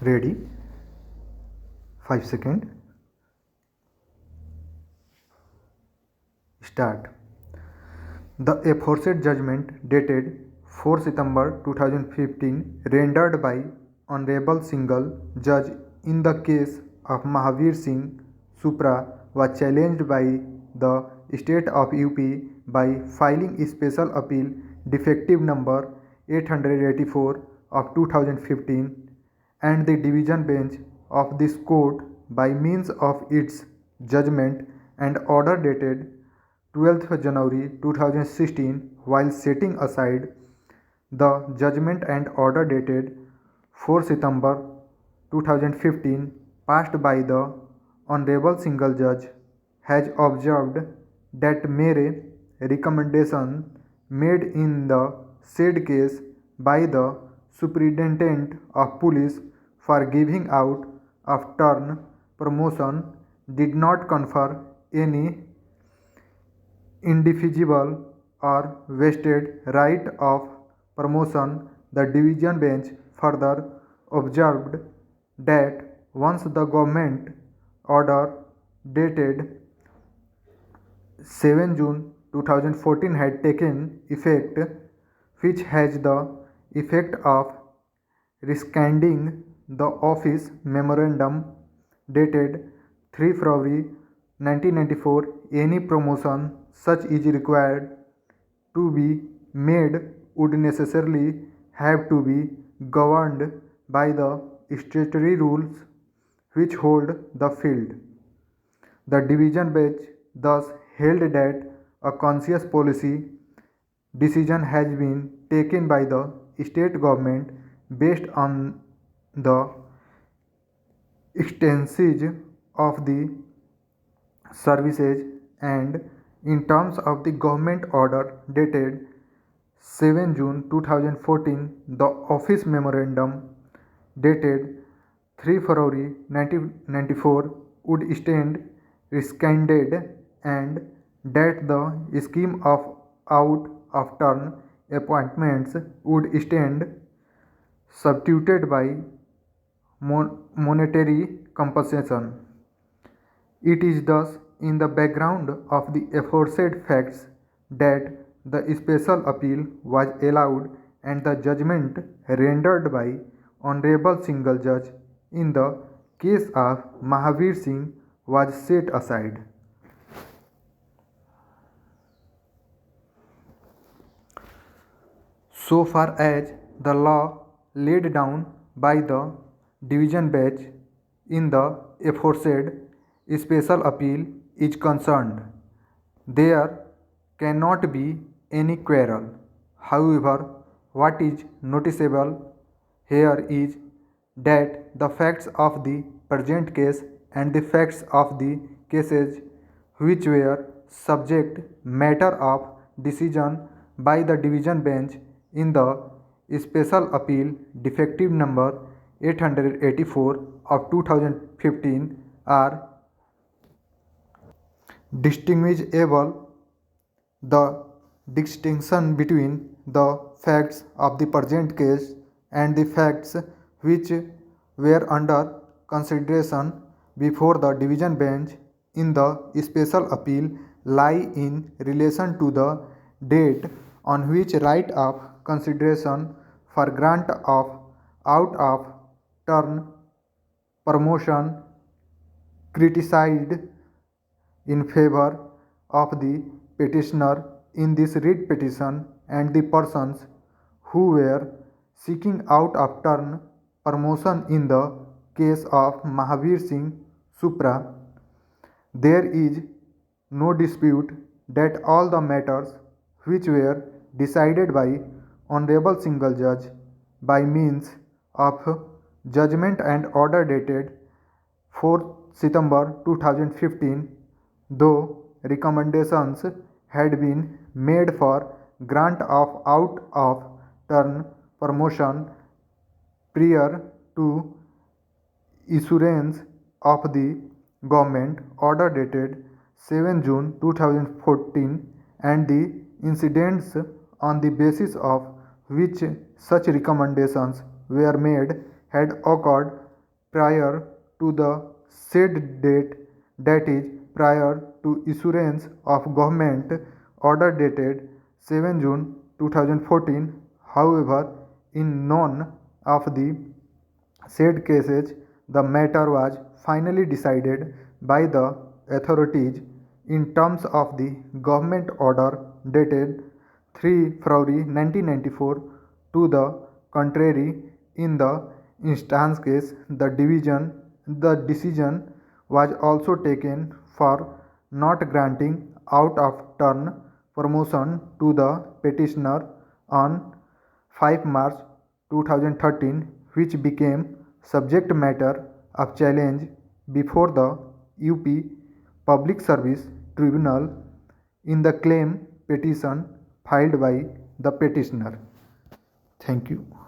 Ready? 5 seconds. Start. The aforesaid judgment dated 4 September 2015 rendered by Honorable Single Judge in the case of Mahavir Singh Supra was challenged by the State of UP by filing a special appeal defective number 884 of 2015 and the division bench of this court by means of its judgment and order dated 12th January 2016 while setting aside the judgment and order dated 4 September 2015 passed by the Honorable Single Judge has observed that mere recommendation made in the said case by the Superintendent of Police for giving out of turn promotion did not confer any indefeasible or vested right of promotion. The division bench further observed that once the government order dated 7 June 2014 had taken effect, which has the effect of rescinding the office memorandum dated 3 February 1994, any promotion such is required to be made would necessarily have to be governed by the statutory rules which hold the field. The division bench thus held that a conscious policy decision has been taken by the state government based on the extensions of the services and in terms of the government order dated 7 June 2014, the office memorandum dated 3 February 1994 would stand rescinded and that the scheme of out of turn appointments would stand substituted by monetary compensation. It is thus in the background of the aforesaid facts that the special appeal was allowed and the judgment rendered by Honorable Single Judge in the case of Mahavir Singh was set aside. So far as the law laid down by the division bench in the aforesaid special appeal is concerned, there cannot be any quarrel. However, what is noticeable here is that the facts of the present case and the facts of the cases which were subject matter of decision by the division bench in the special appeal defective number 884 of 2015 are distinguishable. The distinction between the facts of the present case and the facts which were under consideration before the division bench in the special appeal lie in relation to the date on which right of consideration for grant of out of turn promotion criticized in favor of the petitioner in this writ petition and the persons who were seeking out of turn promotion in the case of Mahavir Singh Supra. There is no dispute that all the matters which were decided by Honorable Single Judge by means of judgment and order dated 4 September 2015, though recommendations had been made for grant of out of turn promotion prior to issuance of the government order dated 7 June 2014 and the incidents on the basis of which such recommendations were made had occurred prior to the said date, that is prior to issuance of government order dated 7 June 2014. However, in none of the said cases the matter was finally decided by the authorities in terms of the government order dated 3 February 1994. To the contrary, in the instance case, the decision was also taken for not granting out of turn promotion to the petitioner on 5 March 2013, which became subject matter of challenge before the UP Public Service Tribunal in the claim petition filed by the petitioner. Thank you.